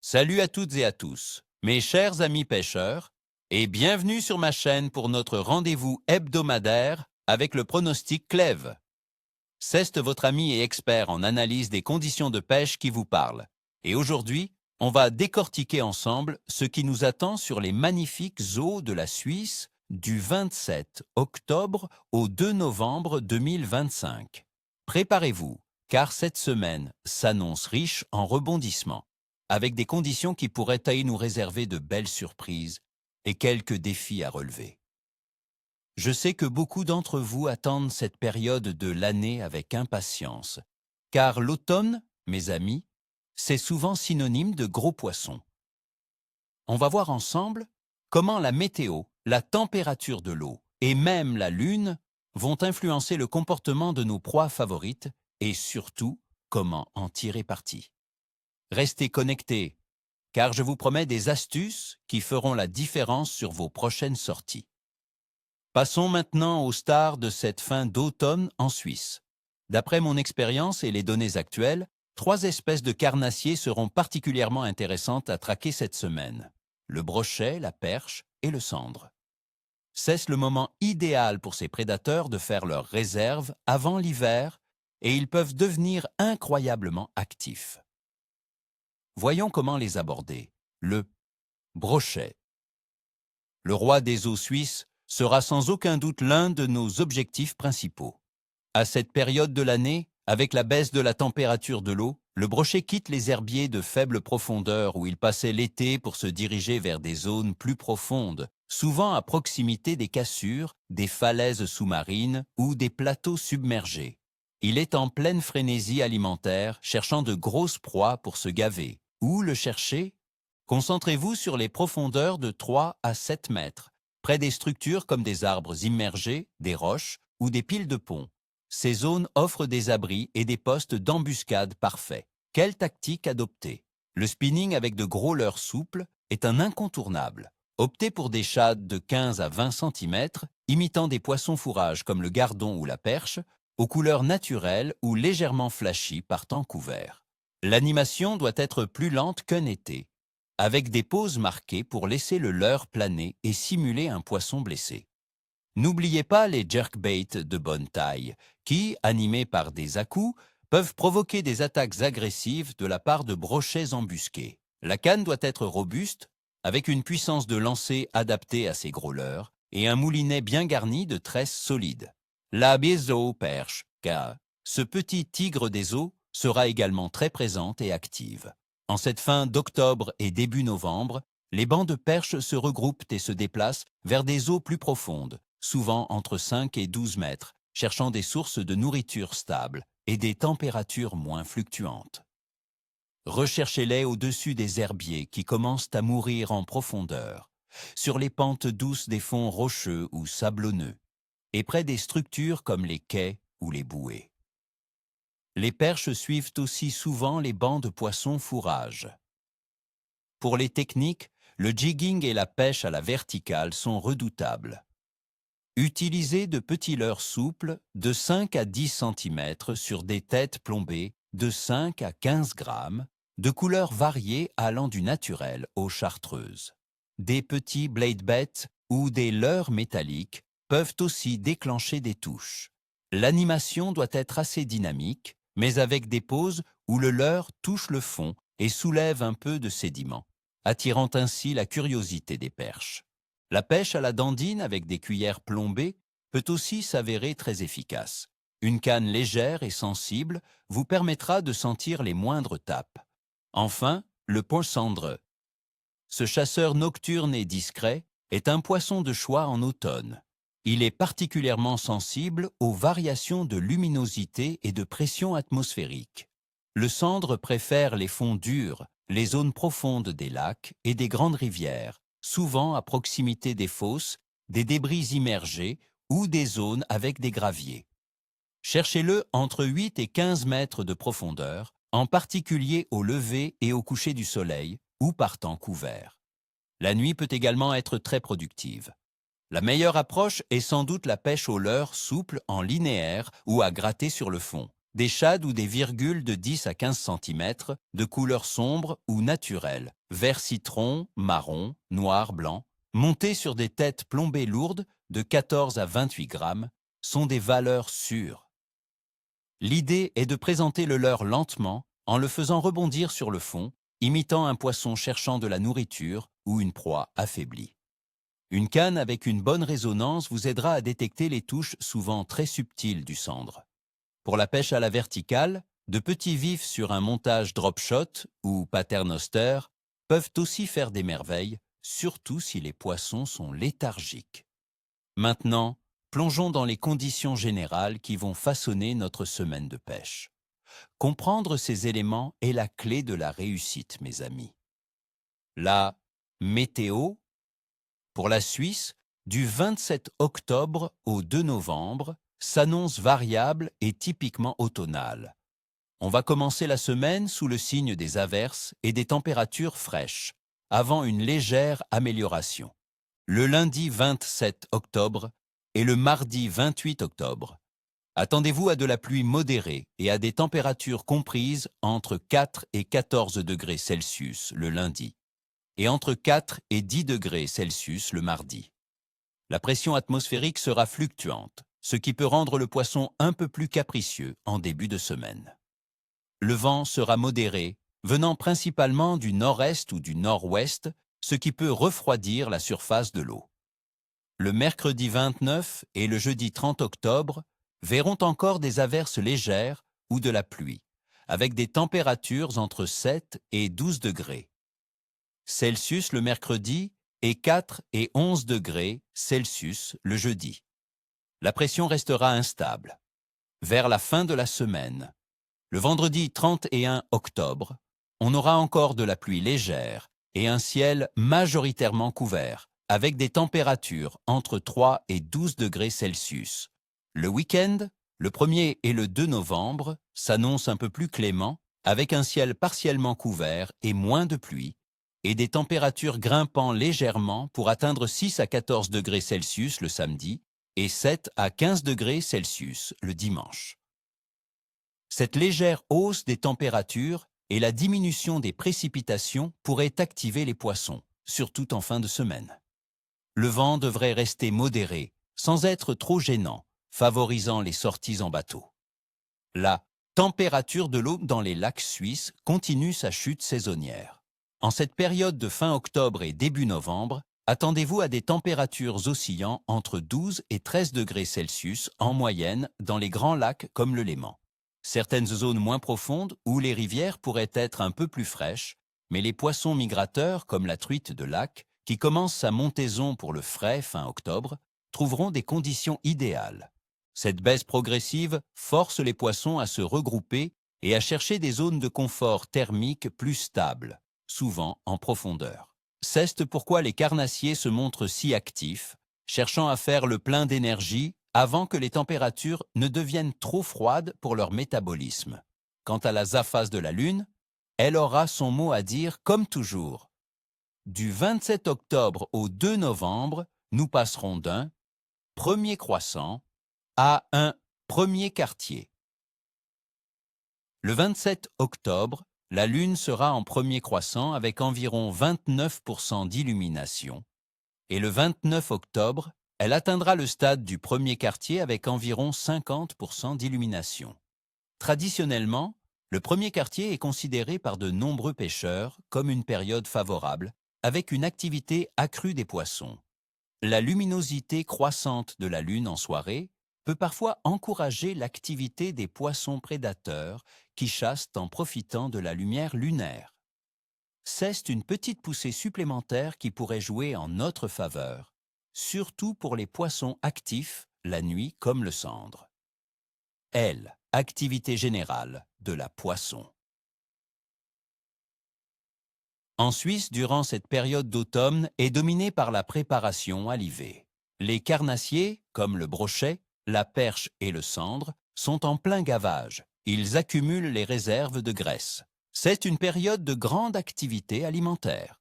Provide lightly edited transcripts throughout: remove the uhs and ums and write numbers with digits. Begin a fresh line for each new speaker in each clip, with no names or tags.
Salut à toutes et à tous, mes chers amis pêcheurs, et bienvenue sur ma chaîne pour notre rendez-vous hebdomadaire avec le pronostic Clèves. C'est votre ami et expert en analyse des conditions de pêche qui vous parle. Et aujourd'hui, on va décortiquer ensemble ce qui nous attend sur les magnifiques eaux de la Suisse du 27 octobre au 2 novembre 2025. Préparez-vous, car cette semaine s'annonce riche en rebondissements, avec des conditions qui pourraient nous réserver de belles surprises et quelques défis à relever. Je sais que beaucoup d'entre vous attendent cette période de l'année avec impatience, car l'automne, mes amis, c'est souvent synonyme de gros poissons. On va voir ensemble comment la météo, la température de l'eau et même la lune vont influencer le comportement de nos proies favorites et surtout comment en tirer parti. Restez connectés, car je vous promets des astuces qui feront la différence sur vos prochaines sorties. Passons maintenant aux stars de cette fin d'automne en Suisse. D'après mon expérience et les données actuelles, 3 espèces de carnassiers seront particulièrement intéressantes à traquer cette semaine: le brochet, la perche et le sandre. C'est le moment idéal pour ces prédateurs de faire leurs réserves avant l'hiver et ils peuvent devenir incroyablement actifs. Voyons comment les aborder. Le brochet. Le roi des eaux suisses sera sans aucun doute l'un de nos objectifs principaux. À cette période de l'année, avec la baisse de la température de l'eau, le brochet quitte les herbiers de faible profondeur où il passait l'été pour se diriger vers des zones plus profondes, souvent à proximité des cassures, des falaises sous-marines ou des plateaux submergés. Il est en pleine frénésie alimentaire, cherchant de grosses proies pour se gaver. Où le chercher? Concentrez-vous sur les profondeurs de 3 à 7 mètres, près des structures comme des arbres immergés, des roches ou des piles de ponts. Ces zones offrent des abris et des postes d'embuscade parfaits. Quelle tactique adopter? Le spinning avec de gros leurres souples est un incontournable. Optez pour des shades de 15 à 20 cm, imitant des poissons fourrages comme le gardon ou la perche, aux couleurs naturelles ou légèrement flashy par temps couvert. L'animation doit être plus lente qu'un été, avec des pauses marquées pour laisser le leurre planer et simuler un poisson blessé. N'oubliez pas les jerkbaits de bonne taille, qui, animés par des à-coups, peuvent provoquer des attaques agressives de la part de brochets embusqués. La canne doit être robuste, avec une puissance de lancer adaptée à ces gros leurres, et un moulinet bien garni de tresses solides. La biseau perche, car ce petit tigre des eaux sera également très présente et active. En cette fin d'octobre et début novembre, les bancs de perches se regroupent et se déplacent vers des eaux plus profondes, souvent entre 5 et 12 mètres, cherchant des sources de nourriture stables et des températures moins fluctuantes. Recherchez-les au-dessus des herbiers qui commencent à mourir en profondeur, sur les pentes douces des fonds rocheux ou sablonneux, et près des structures comme les quais ou les bouées. Les perches suivent aussi souvent les bancs de poissons fourrage. Pour les techniques, le jigging et la pêche à la verticale sont redoutables. Utilisez de petits leurres souples de 5 à 10 cm sur des têtes plombées de 5 à 15 grammes, de couleurs variées allant du naturel aux chartreuses. Des petits bladebets ou des leurres métalliques peuvent aussi déclencher des touches. L'animation doit être assez dynamique, mais avec des pauses où le leurre touche le fond et soulève un peu de sédiment, attirant ainsi la curiosité des perches. La pêche à la dandine avec des cuillères plombées peut aussi s'avérer très efficace. Une canne légère et sensible vous permettra de sentir les moindres tapes. Enfin, le poissandre. Ce chasseur nocturne et discret est un poisson de choix en automne. Il est particulièrement sensible aux variations de luminosité et de pression atmosphérique. Le sandre préfère les fonds durs, les zones profondes des lacs et des grandes rivières, souvent à proximité des fosses, des débris immergés ou des zones avec des graviers. Cherchez-le entre 8 et 15 mètres de profondeur, en particulier au lever et au coucher du soleil ou par temps couvert. La nuit peut également être très productive. La meilleure approche est sans doute la pêche au leurre souple en linéaire ou à gratter sur le fond, des shades ou des virgules de 10 à 15 cm, de couleur sombre ou naturelle, vert citron, marron, noir, blanc, montés sur des têtes plombées lourdes de 14 à 28 grammes, sont des valeurs sûres. L'idée est de présenter le leurre lentement en le faisant rebondir sur le fond, imitant un poisson cherchant de la nourriture ou une proie affaiblie. Une canne avec une bonne résonance vous aidera à détecter les touches souvent très subtiles du cendre. Pour la pêche à la verticale, de petits vifs sur un montage drop shot ou paternoster peuvent aussi faire des merveilles, surtout si les poissons sont léthargiques. Maintenant, plongeons dans les conditions générales qui vont façonner notre semaine de pêche. Comprendre ces éléments est la clé de la réussite, mes amis. La météo, pour la Suisse, du 27 octobre au 2 novembre, s'annonce variable et typiquement automnale. On va commencer la semaine sous le signe des averses et des températures fraîches, avant une légère amélioration. Le lundi 27 octobre et le mardi 28 octobre. Attendez-vous à de la pluie modérée et à des températures comprises entre 4 et 14 degrés Celsius le lundi et entre 4 et 10 degrés Celsius le mardi. La pression atmosphérique sera fluctuante, ce qui peut rendre le poisson un peu plus capricieux en début de semaine. Le vent sera modéré, venant principalement du nord-est ou du nord-ouest, ce qui peut refroidir la surface de l'eau. Le mercredi 29 et le jeudi 30 octobre verront encore des averses légères ou de la pluie, avec des températures entre 7 et 12 degrés Celsius le mercredi et 4 et 11 degrés Celsius le jeudi. La pression restera instable. Vers la fin de la semaine, le vendredi 31 octobre, on aura encore de la pluie légère et un ciel majoritairement couvert, avec des températures entre 3 et 12 degrés Celsius. Le week-end, le 1er et le 2 novembre, s'annonce un peu plus clément, avec un ciel partiellement couvert et moins de pluie, et des températures grimpant légèrement pour atteindre 6 à 14 degrés Celsius le samedi et 7 à 15 degrés Celsius le dimanche. Cette légère hausse des températures et la diminution des précipitations pourraient activer les poissons, surtout en fin de semaine. Le vent devrait rester modéré, sans être trop gênant, favorisant les sorties en bateau. La température de l'eau dans les lacs suisses continue sa chute saisonnière. En cette période de fin octobre et début novembre, attendez-vous à des températures oscillant entre 12 et 13 degrés Celsius en moyenne dans les grands lacs comme le Léman. Certaines zones moins profondes où les rivières pourraient être un peu plus fraîches, mais les poissons migrateurs comme la truite de lac, qui commence sa montaison pour le frais fin octobre, trouveront des conditions idéales. Cette baisse progressive force les poissons à se regrouper et à chercher des zones de confort thermique plus stables, souvent en profondeur. C'est pourquoi les carnassiers se montrent si actifs, cherchant à faire le plein d'énergie avant que les températures ne deviennent trop froides pour leur métabolisme. Quant à la zaphase de la Lune, elle aura son mot à dire comme toujours. Du 27 octobre au 2 novembre, nous passerons d'un premier croissant à un premier quartier. Le 27 octobre, la Lune sera en premier croissant avec environ 29% d'illumination et le 29 octobre, elle atteindra le stade du premier quartier avec environ 50% d'illumination. Traditionnellement, le premier quartier est considéré par de nombreux pêcheurs comme une période favorable, avec une activité accrue des poissons. La luminosité croissante de la Lune en soirée peut parfois encourager l'activité des poissons prédateurs qui chassent en profitant de la lumière lunaire. C'est une petite poussée supplémentaire qui pourrait jouer en notre faveur, surtout pour les poissons actifs la nuit comme le cendre. Activité générale de la poisson. En Suisse, durant cette période d'automne, est dominée par la préparation à l'hiver. Les carnassiers, comme le brochet, la perche et le cendre, sont en plein gavage. Ils accumulent les réserves de graisse. C'est une période de grande activité alimentaire.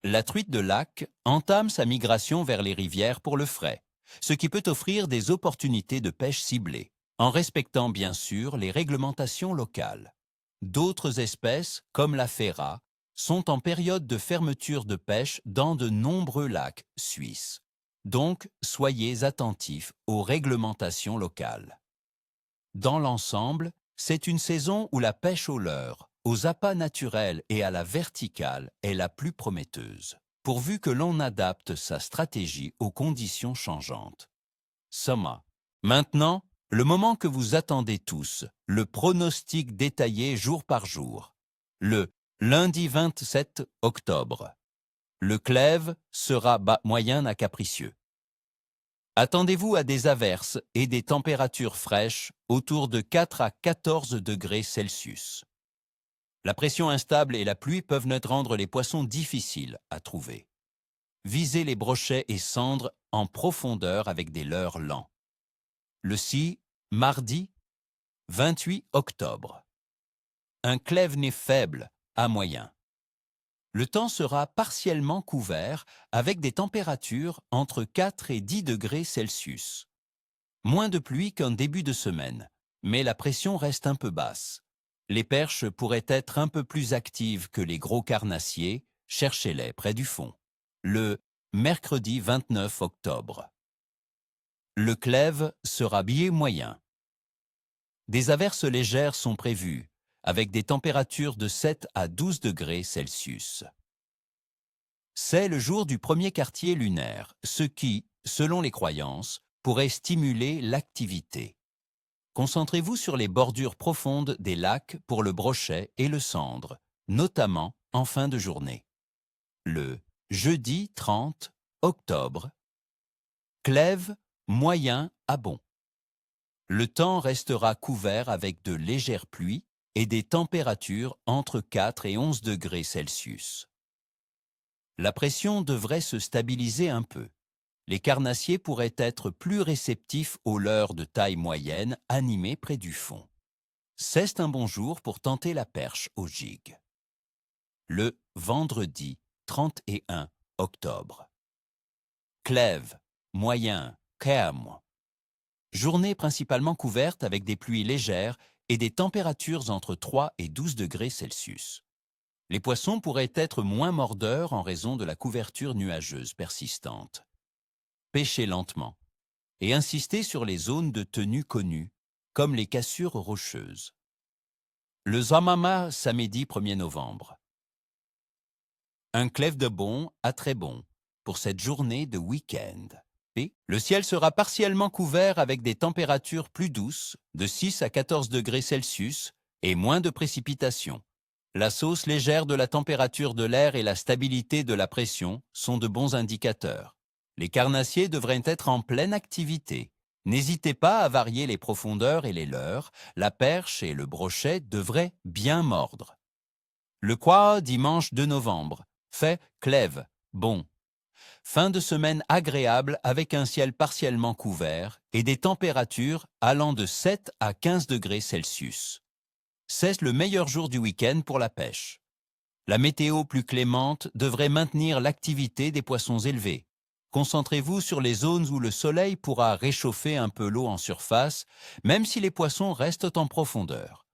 La truite de lac entame sa migration vers les rivières pour le frais, ce qui peut offrir des opportunités de pêche ciblées. en respectant bien sûr les réglementations locales. D'autres espèces, comme la ferra, sont en période de fermeture de pêche dans de nombreux lacs suisses. Donc, soyez attentifs aux réglementations locales. Dans l'ensemble, c'est une saison où la pêche au leurre, aux appâts naturels et à la verticale est la plus prometteuse, pourvu que l'on adapte sa stratégie aux conditions changeantes. Soma. Maintenant, le moment que vous attendez tous, le pronostic détaillé jour par jour. Le lundi 27 octobre. Le clève sera bas moyen à capricieux. Attendez-vous à des averses et des températures fraîches autour de 4 à 14 degrés Celsius. La pression instable et la pluie peuvent rendre les poissons difficiles à trouver. Visez les brochets et cendres en profondeur avec des leurres lents. Le mardi 28 octobre. Un clève-nez faible à moyen. Le temps sera partiellement couvert avec des températures entre 4 et 10 degrés Celsius. Moins de pluie qu'en début de semaine, mais la pression reste un peu basse. Les perches pourraient être un peu plus actives que les gros carnassiers, cherchez-les près du fond. Le mercredi 29 octobre. Le clève sera biais moyen. Des averses légères sont prévues, avec des températures de 7 à 12 degrés Celsius. C'est le jour du premier quartier lunaire, ce qui, selon les croyances, pourrait stimuler l'activité. Concentrez-vous sur les bordures profondes des lacs pour le brochet et le cendre, notamment en fin de journée. Le jeudi 30 octobre. Clève moyen à bon. Le temps restera couvert avec de légères pluies et des températures entre 4 et 11 degrés Celsius. La pression devrait se stabiliser un peu. Les carnassiers pourraient être plus réceptifs aux leurres de taille moyenne animées près du fond. C'est un bon jour pour tenter la perche au gig. Le vendredi 31 octobre. Clève, moyen, calme. Journée principalement couverte avec des pluies légères et des températures entre 3 et 12 degrés Celsius. Les poissons pourraient être moins mordeurs en raison de la couverture nuageuse persistante. Pêchez lentement et insistez sur les zones de tenue connues, comme les cassures rocheuses. Le Zamama, samedi 1er novembre. Un clève de bon à très bon pour cette journée de week-end. Et le ciel sera partiellement couvert avec des températures plus douces, de 6 à 14 degrés Celsius, et moins de précipitations. La sauce légère de la température de l'air et la stabilité de la pression sont de bons indicateurs. Les carnassiers devraient être en pleine activité. N'hésitez pas à varier les profondeurs et les leurres, la perche et le brochet devraient bien mordre. Le quoi, dimanche 2 novembre, fait clève, bon. Fin de semaine agréable avec un ciel partiellement couvert et des températures allant de 7 à 15 degrés Celsius. C'est le meilleur jour du week-end pour la pêche. La météo plus clémente devrait maintenir l'activité des poissons élevés. Concentrez-vous sur les zones où le soleil pourra réchauffer un peu l'eau en surface, même si les poissons restent en profondeur.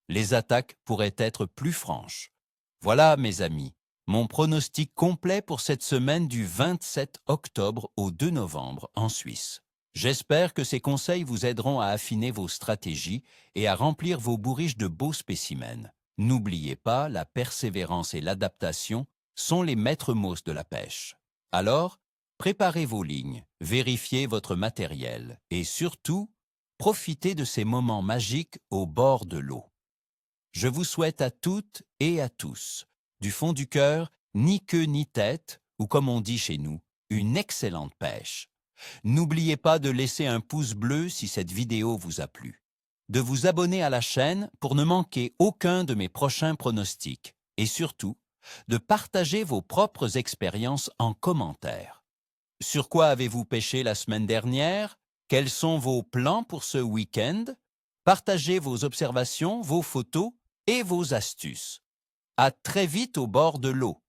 Les attaques pourraient être plus franches. Voilà, mes amis, mon pronostic complet pour cette semaine du 27 octobre au 2 novembre en Suisse. J'espère que ces conseils vous aideront à affiner vos stratégies et à remplir vos bourriches de beaux spécimens. N'oubliez pas, la persévérance et l'adaptation sont les maîtres mots de la pêche. Alors, préparez vos lignes, vérifiez votre matériel et surtout, profitez de ces moments magiques au bord de l'eau. Je vous souhaite à toutes et à tous, du fond du cœur, ni queue ni tête, ou comme on dit chez nous, une excellente pêche. N'oubliez pas de laisser un pouce bleu si cette vidéo vous a plu, de vous abonner à la chaîne pour ne manquer aucun de mes prochains pronostics et surtout, de partager vos propres expériences en commentaire. Sur quoi avez-vous pêché la semaine dernière? Quels sont vos plans pour ce week-end? Partagez vos observations, vos photos et vos astuces. À très vite au bord de l'eau.